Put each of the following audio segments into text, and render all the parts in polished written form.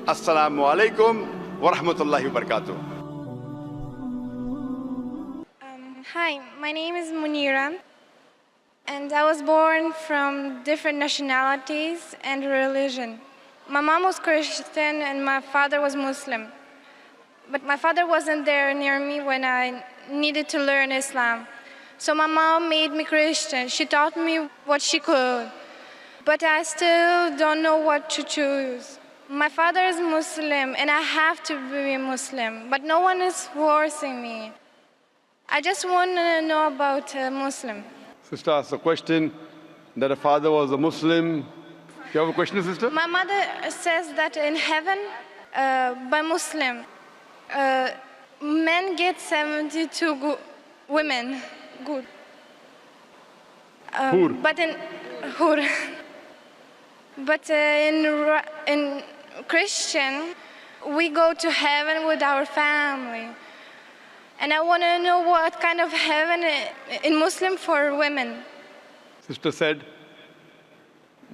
Assalamu alaikum wa rahmatullahi wa barakatuh. Hi, my name is Munira, and I was born from different nationalities and religion. My mom was Christian and my father was Muslim. But my father wasn't there near me when I needed to learn Islam. So my mom made me Christian. She taught me what she could. But I still don't know what to choose. My father is Muslim and I have to be Muslim, but no one is forcing me. I just want to know about Muslim. Sister asked a question that her father was a Muslim. You have a question, sister? My mother says that in heaven, by Muslim, men get 72 women. Good. Hoor. But in hoor. But in Christian, we go to heaven with our family. And I want to know what kind of heaven in Muslim for women. Sister said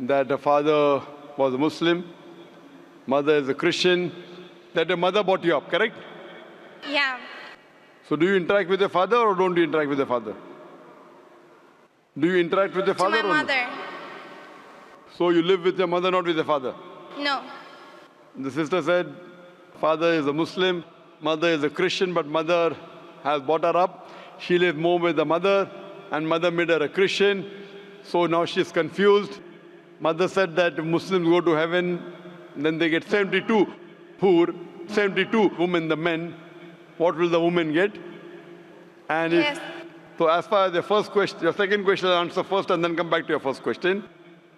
that her father was a Muslim, mother is a Christian, that her mother brought you up, correct? Yeah. So do you interact with your father or don't you interact with your father? Do you interact with your To father my or no? mother. So you live with your mother, not with your father? No. The sister said, father is a Muslim, mother is a Christian, but mother has brought her up. She lives more with the mother, and mother made her a Christian. So now she's confused. Mother said that if Muslims go to heaven, then they get 72 hoor, 72 women, the men. What will the women get? And Yes. so as far as the first question, your second question, I'll answer first and then come back to your first question.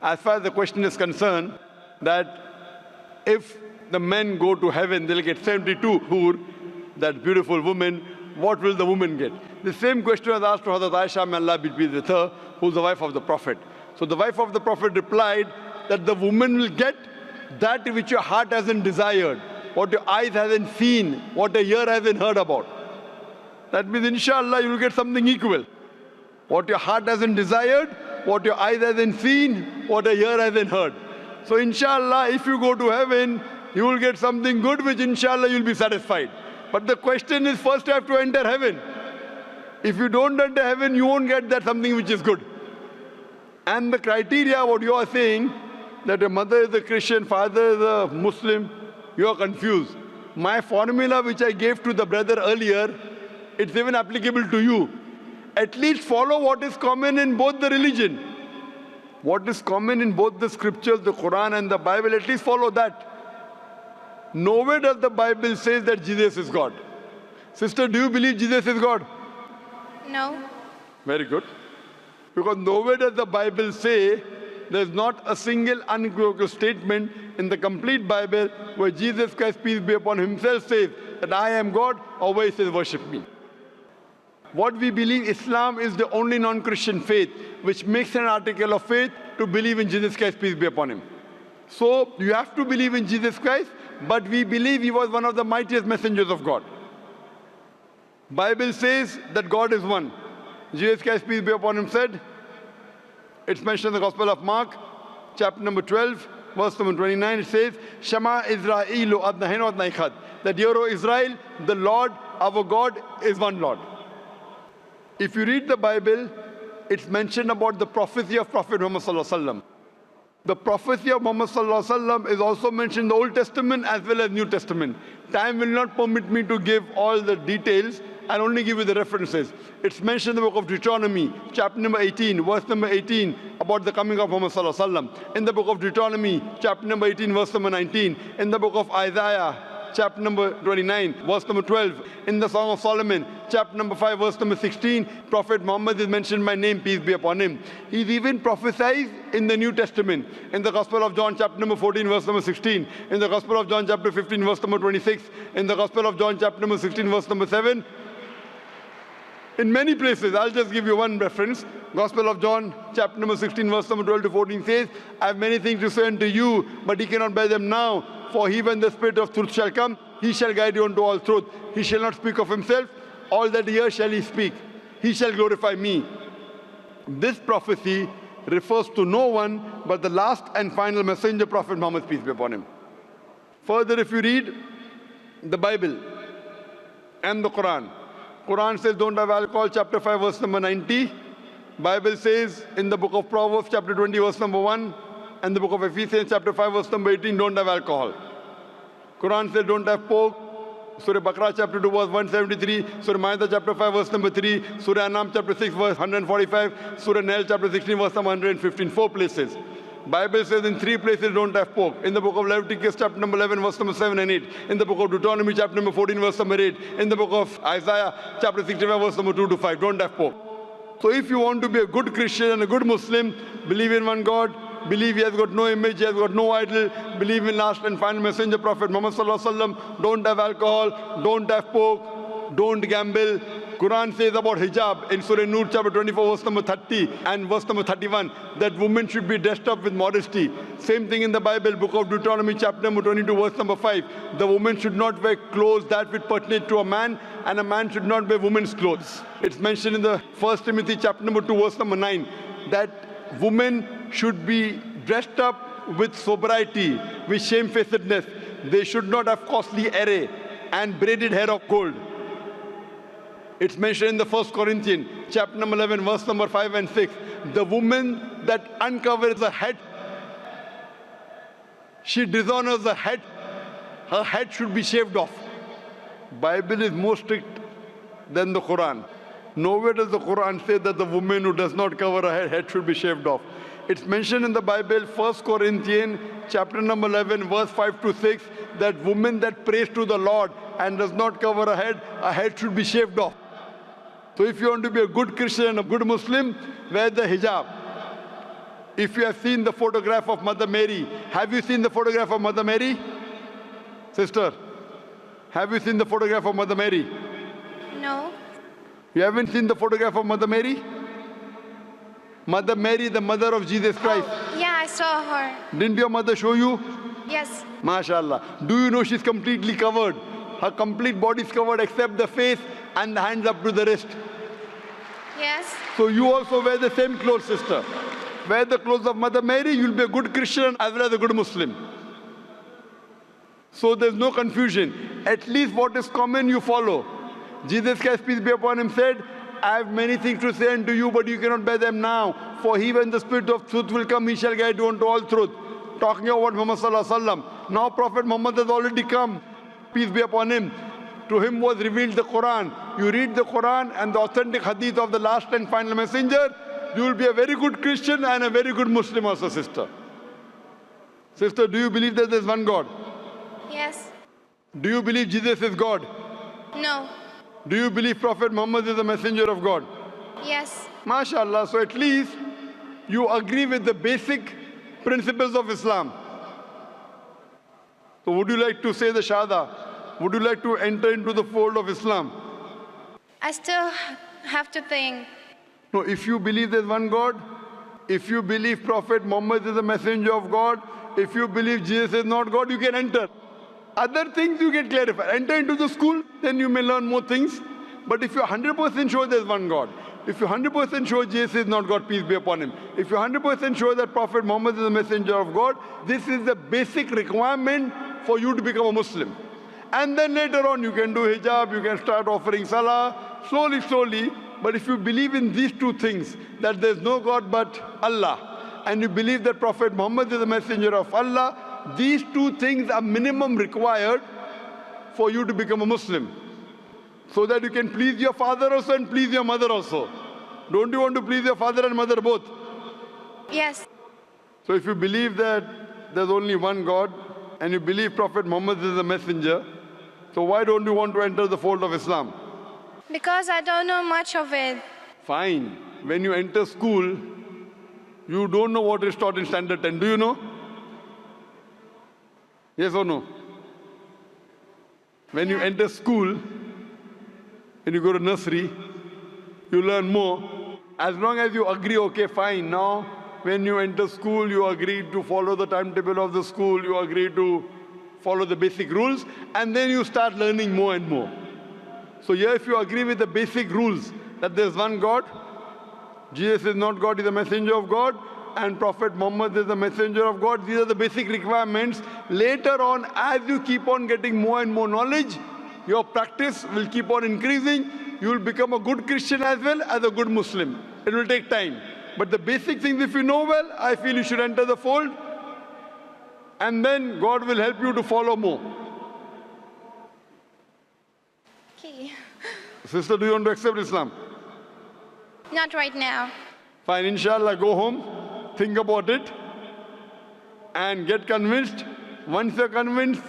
As far as the question is concerned, that if the men go to heaven, they'll get 72 hoor, that beautiful woman. What will the woman get? The same question was asked to Hazrat Aisha, may Allah be pleased with her, who's the wife of the Prophet. So the wife of the Prophet replied that the woman will get that which your heart hasn't desired, what your eyes hasn't seen, what your ear hasn't heard about. That means, inshallah, you will get something equal. What your heart hasn't desired, what your eyes hasn't seen, what your ear hasn't heard. So inshallah, if you go to heaven, you will get something good, which inshallah you'll be satisfied. But the question is, first you have to enter heaven. If you don't enter heaven, you won't get that something which is good. And the criteria, what you are saying, that your mother is a Christian, father is a Muslim, you are confused. My formula which I gave to the brother earlier, it's even applicable to you. At least follow what is common in both the religion. What is common in both the scriptures, the Quran and the Bible, at least follow that. Nowhere does the Bible say that Jesus is God. Sister, do you believe Jesus is God? No. Very good. Because nowhere does the Bible say, there's not a single unequivocal statement in the complete Bible where Jesus Christ, peace be upon him, himself says that I am God, or where he says worship me. What we believe, Islam is the only non-Christian faith which makes an article of faith to believe in Jesus Christ, peace be upon him. So you have to believe in Jesus Christ, but we believe he was one of the mightiest messengers of God. Bible says that God is one. Jesus Christ, peace be upon him, said, it's mentioned in the Gospel of Mark, chapter number 12, verse number 29, it says, Shema Israelu adnahen adna echad. That, hear, O Israel, the Lord, our God, is one Lord. If you read the Bible, it's mentioned about the prophecy of Prophet Muhammad sallallahu alaihi wasallam. The prophecy of Muhammad sallallahu alaihi wasallam is also mentioned in the Old Testament as well as New Testament. Time will not permit me to give all the details. I'll only give you the references. It's mentioned in the book of Deuteronomy, chapter number 18, verse number 18, about the coming of Muhammad sallallahu alaihi wasallam. In the book of Deuteronomy, chapter number 18, verse number 19. In the book of Isaiah, chapter number 29, verse number 12. In the Song of Solomon, chapter number 5, verse number 16, Prophet Muhammad is mentioned by name, peace be upon him. He's even prophesied in the New Testament. In the Gospel of John, chapter number 14, verse number 16. In the Gospel of John, chapter 15, verse number 26. In the Gospel of John, chapter number 16, verse number 7. In many places, I'll just give you one reference. Gospel of John, chapter number 16, verse number 12 to 14 says, I have many things to say unto you, but ye cannot bear them now. For he, when the Spirit of truth shall come, he shall guide you unto all truth. He shall not speak of himself. All that he hears shall he speak. He shall glorify me. This prophecy refers to no one but the last and final messenger, Prophet Muhammad, peace be upon him. Further, if you read the Bible and the Quran, Quran says don't have alcohol, chapter 5, verse number 90. Bible says in the book of Proverbs, chapter 20, verse number 1, and the book of Ephesians, chapter 5, verse number 18, don't have alcohol. Quran says don't have pork. Surah Baqarah, chapter 2, verse 173. Surah Ma'idah, chapter 5, verse number 3. Surah Anam, chapter 6, verse 145. Surah Nail, chapter 16, verse number 115. 4 places. Bible says in 3 places don't have pork. In the book of Leviticus, chapter number 11, verse number 7 and 8. In the book of Deuteronomy, chapter number 14, verse number 8. In the book of Isaiah, chapter 65, verse number 2 to 5. Don't have pork. So if you want to be a good Christian and a good Muslim, believe in one God, believe he has got no image, he has got no idol, believe in last and final messenger, Prophet Muhammad sallallahu alaihi wasallam, don't have alcohol, don't have pork, don't gamble. Quran says about hijab in Surah Nur chapter 24 verse number 30 and verse number 31 that women should be dressed up with modesty. Same thing in the Bible, book of Deuteronomy chapter number 22 verse number 5. The woman should not wear clothes that which pertain to a man, and a man should not wear women's clothes. It's mentioned in the 1 Timothy chapter number 2 verse number 9 that women should be dressed up with sobriety, with shamefacedness. They should not have costly array and braided hair of gold. It's mentioned in the 1 Corinthians, chapter number 11, verse number 5 and 6. The woman that uncovers the head, she dishonors the head, her head should be shaved off. Bible is more strict than the Quran. Nowhere does the Quran say that the woman who does not cover her head should be shaved off. It's mentioned in the Bible, 1 Corinthians, chapter number 11, verse 5 to 6, that woman that prays to the Lord and does not cover her head should be shaved off. So if you want to be a good Christian and a good Muslim, wear the hijab. If you have seen the photograph of Mother Mary, have you seen the photograph of Mother Mary? Sister, have you seen the photograph of Mother Mary? No. You haven't seen the photograph of Mother Mary? Mother Mary, the mother of Jesus Christ. Oh, yeah, I saw her. Didn't your mother show you? Yes. MashaAllah. Do you know she's completely covered? Her complete body is covered except the face and the hands up to the wrist. Yes. So you also wear the same clothes, sister. Wear the clothes of Mother Mary, you'll be a good Christian as well as a good Muslim. So there's no confusion. At least what is common you follow. Jesus Christ, peace be upon him, said, I have many things to say unto you, but you cannot bear them now. For he, when the Spirit of truth will come, he shall guide you unto all truth. Talking about Muhammad sallallahu alaihi wasallam. Now Prophet Muhammad has already come, peace be upon him. To him was revealed the Quran. You read the Quran and the authentic hadith of the last and final messenger, you will be a very good Christian and a very good Muslim also, sister. Sister, do you believe that there is one God? Yes. Do you believe Jesus is God? No. Do you believe Prophet Muhammad is a messenger of God? Yes. MashaAllah, so at least you agree with the basic principles of Islam. So would you like to say the Shahada? Would you like to enter into the fold of Islam? I still have to think. No, if you believe there's one God, if you believe Prophet Muhammad is a messenger of God, if you believe Jesus is not God, you can enter. Other things you can clarify. Enter into the school, then you may learn more things. But if you're 100% sure there's one God, if you're 100% sure Jesus is not God, peace be upon him, if you're 100% sure that Prophet Muhammad is a messenger of God, this is the basic requirement for you to become a Muslim. And then later on you can do hijab, you can start offering salah, slowly, slowly. But if you believe in these two things, that there's no God but Allah, and you believe that Prophet Muhammad is a messenger of Allah, these two things are minimum required for you to become a Muslim. So that you can please your father also and please your mother also. Don't you want to please your father and mother both? Yes. So if you believe that there's only one God, and you believe Prophet Muhammad is a messenger, so why don't you want to enter the fold of Islam? Because I don't know much of it. Fine. When you enter school, you don't know what is taught in Standard 10. Do you know? Yes or no? When you enter school, when you go to nursery, you learn more. As long as you agree, okay, fine. Now, when you enter school, you agree to follow the timetable of the school, you agree to follow the basic rules, and then you start learning more and more. So here, if you agree with the basic rules, that there's one God, Jesus is not God, he's a messenger of God, and Prophet Muhammad is the messenger of God. These are the basic requirements. Later on, as you keep on getting more and more knowledge, your practice will keep on increasing. You will become a good Christian as well as a good Muslim. It will take time. But the basic things, if you know well, I feel you should enter the fold. And then God will help you to follow more. Okay. Sister, do you want to accept Islam? Not right now. Fine, inshallah, go home, think about it, and get convinced. Once you're convinced,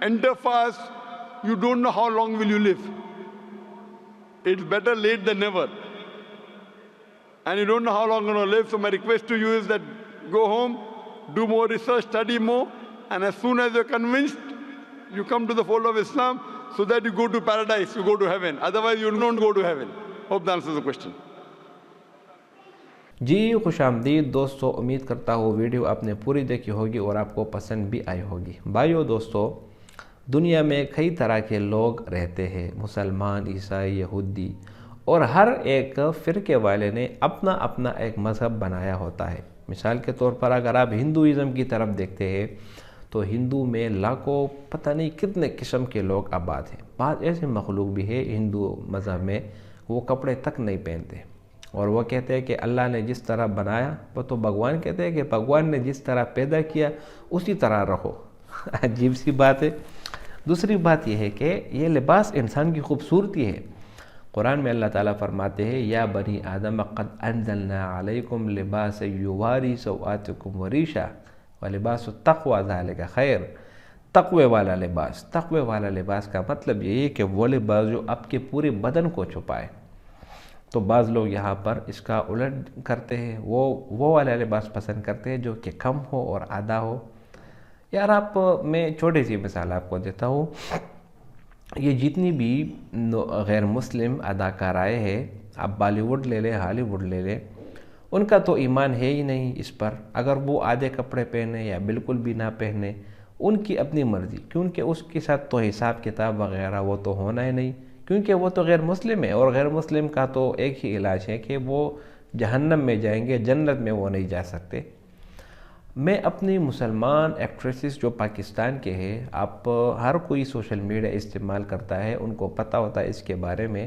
enter fast. You don't know how long will you live. It's better late than never. And you don't know how long you're going to live, so my request to you is that go home, do more research, study more, and as soon as you're convinced, you come to the fold of Islam so that you go to paradise, you go to heaven. Otherwise, you don't go to heaven. Hope that answers the question. جی خوش آمدید دوستو، امید کرتا ہوں video آپ نے پوری دیکھی ہوگی اور آپ کو پسند بھی آئی ہوگی. بھائیو دوستو، دنیا میں کئی طرح کے لوگ رہتے ہیں، مسلمان، عیسائی، یہودی، اور ہر ایک فرقے والے نے اپنا اپنا ایک مذہب بنایا ہوتا ہے. مثال کے طور پر اگر آپ ہندوازم کی طرف دیکھتے ہیں تو ہندو میں لاکھوں پتہ نہیں کتنے قسم کے لوگ آباد ہیں. بعض ایسے مخلوق بھی ہے ہندو مذہب میں وہ کپڑے تک نہیں پہنتے، اور وہ کہتے ہیں کہ اللہ نے جس طرح بنایا، وہ تو بھگوان کہتے ہیں کہ بھگوان نے جس طرح پیدا کیا اسی طرح رہو. عجیب سی بات ہے. دوسری بات یہ ہے کہ یہ لباس انسان کی خوبصورتی ہے. قرآن میں اللہ تعالیٰ فرماتے ہیں یا بنی آدم قد انزلنا علیکم لباس یواری سوآتکم وریشا ولباس التقوی ذالک خیر. تقوی والا لباس، تقوی والا لباس کا مطلب یہ ہے کہ وہ لباس جو آپ کے پورے بدن کو چھپائے. تو بعض لوگ یہاں پر اس کا الٹ کرتے ہیں، وہ والا لباس پسند کرتے ہیں جو کہ کم ہو اور آدھا ہو. یار میں چھوٹی سی مثال آپ کو دیتا ہوں. یہ جتنی بھی غیر مسلم اداکارائیں ہیں، آپ بالی ووڈ لے لیں، ہالی ووڈ لے لیں، ان کا تو ایمان ہے ہی نہیں اس پر. اگر وہ آدھے کپڑے پہنے یا بالکل بھی نہ پہنے، ان کی اپنی مرضی، کیونکہ اس کے ساتھ تو حساب کتاب وغیرہ وہ تو ہونا ہی نہیں، کیونکہ وہ تو غیر مسلم ہے. اور غیر مسلم کا تو ایک ہی علاج ہے کہ وہ جہنم میں جائیں گے، جنت میں وہ نہیں جا سکتے. میں اپنی مسلمان ایکٹریسز جو پاکستان کے ہیں، آپ ہر کوئی سوشل میڈیا استعمال کرتا ہے، ان کو پتہ ہوتا ہے اس کے بارے میں،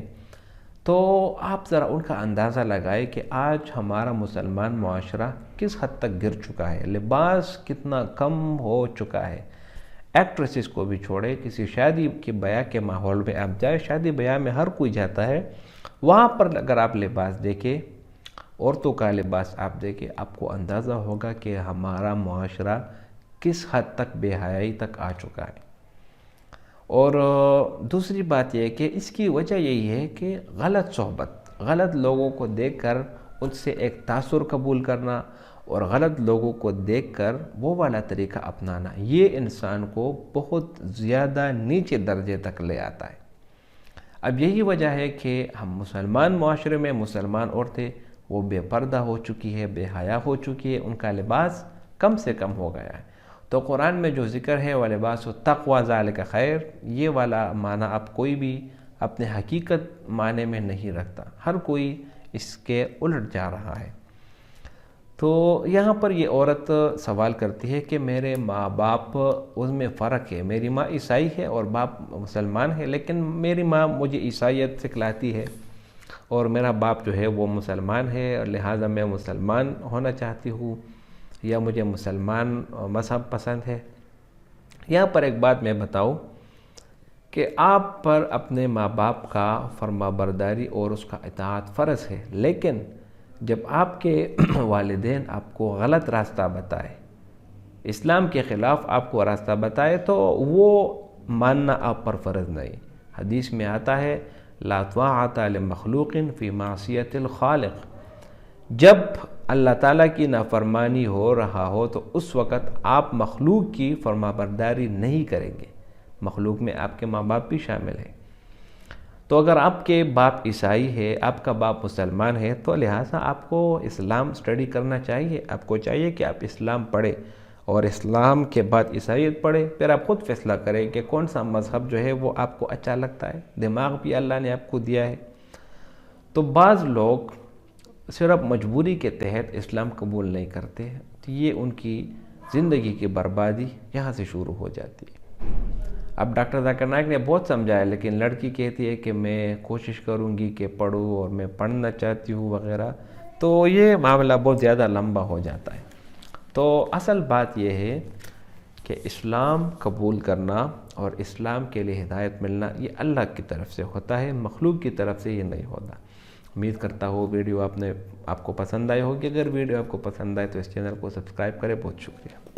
تو آپ ذرا ان کا اندازہ لگائیں کہ آج ہمارا مسلمان معاشرہ کس حد تک گر چکا ہے، لباس کتنا کم ہو چکا ہے. ایکٹریسز کو بھی چھوڑے، کسی شادی کے بیاہ کے ماحول میں آپ جائیں، شادی بیاہ میں ہر کوئی جاتا ہے، وہاں پر اگر آپ لباس دیکھیں، عورتوں کا لباس آپ دیکھیں، آپ کو اندازہ ہوگا کہ ہمارا معاشرہ کس حد تک بے حیائی تک آ چکا ہے. اور دوسری بات یہ ہے کہ اس کی وجہ یہی ہے کہ غلط صحبت، غلط لوگوں کو دیکھ کر ان سے ایک تاثر قبول کرنا اور غلط لوگوں کو دیکھ کر وہ والا طریقہ اپنانا، یہ انسان کو بہت زیادہ نیچے درجے تک لے آتا ہے. اب یہی وجہ ہے کہ ہم مسلمان معاشرے میں مسلمان عورتیں وہ بے پردہ ہو چکی ہے، بے حیا ہو چکی ہے، ان کا لباس کم سے کم ہو گیا ہے. تو قرآن میں جو ذکر ہے وَلِبَاسُ التَّقْوَىٰ ذَلِكَ خیر، یہ والا معنی اب کوئی بھی اپنے حقیقت معنی میں نہیں رکھتا، ہر کوئی اس کے الٹ جا رہا ہے. تو یہاں پر یہ عورت سوال کرتی ہے کہ میرے ماں باپ اس میں فرق ہے، میری ماں عیسائی ہے اور باپ مسلمان ہے، لیکن میری ماں مجھے عیسائیت سکھلاتی ہے اور میرا باپ جو ہے وہ مسلمان ہے، اور لہٰذا میں مسلمان ہونا چاہتی ہوں یا مجھے مسلمان مذہب پسند ہے. یہاں پر ایک بات میں بتاؤں کہ آپ پر اپنے ماں باپ کا فرما برداری اور اس کا اطاعت فرض ہے، لیکن جب آپ کے والدین آپ کو غلط راستہ بتائے، اسلام کے خلاف آپ کو راستہ بتائے، تو وہ ماننا آپ پر فرض نہیں. حدیث میں آتا ہے لا طاعة لمخلوق فی معصیت الخالق. جب اللہ تعالیٰ کی نافرمانی ہو رہا ہو تو اس وقت آپ مخلوق کی فرما برداری نہیں کریں گے. مخلوق میں آپ کے ماں باپ بھی شامل ہیں. تو اگر آپ کے باپ عیسائی ہے، آپ کا باپ مسلمان ہے، تو لہٰذا آپ کو اسلام سٹڈی کرنا چاہیے. آپ کو چاہیے کہ آپ اسلام پڑھیں اور اسلام کے بعد عیسائیت پڑھیں، پھر آپ خود فیصلہ کریں کہ کون سا مذہب جو ہے وہ آپ کو اچھا لگتا ہے. دماغ بھی اللہ نے آپ کو دیا ہے. تو بعض لوگ صرف مجبوری کے تحت اسلام قبول نہیں کرتے تو یہ ان کی زندگی کی بربادی یہاں سے شروع ہو جاتی ہے۔ اب ڈاکٹر ذاکر نائک نے بہت سمجھایا، لیکن لڑکی کہتی ہے کہ میں کوشش کروں گی کہ پڑھوں اور میں پڑھنا چاہتی ہوں وغیرہ، تو یہ معاملہ بہت زیادہ لمبا ہو جاتا ہے۔ تو اصل بات یہ ہے کہ اسلام قبول کرنا اور اسلام کے لیے ہدایت ملنا یہ اللہ کی طرف سے ہوتا ہے، مخلوق کی طرف سے یہ نہیں ہوتا۔ امید کرتا ہوں ویڈیو آپ کو پسند آئی ہوگی۔ اگر ویڈیو آپ کو پسند آئے تو اس چینل کو سبسکرائب کریں۔ بہت شکریہ۔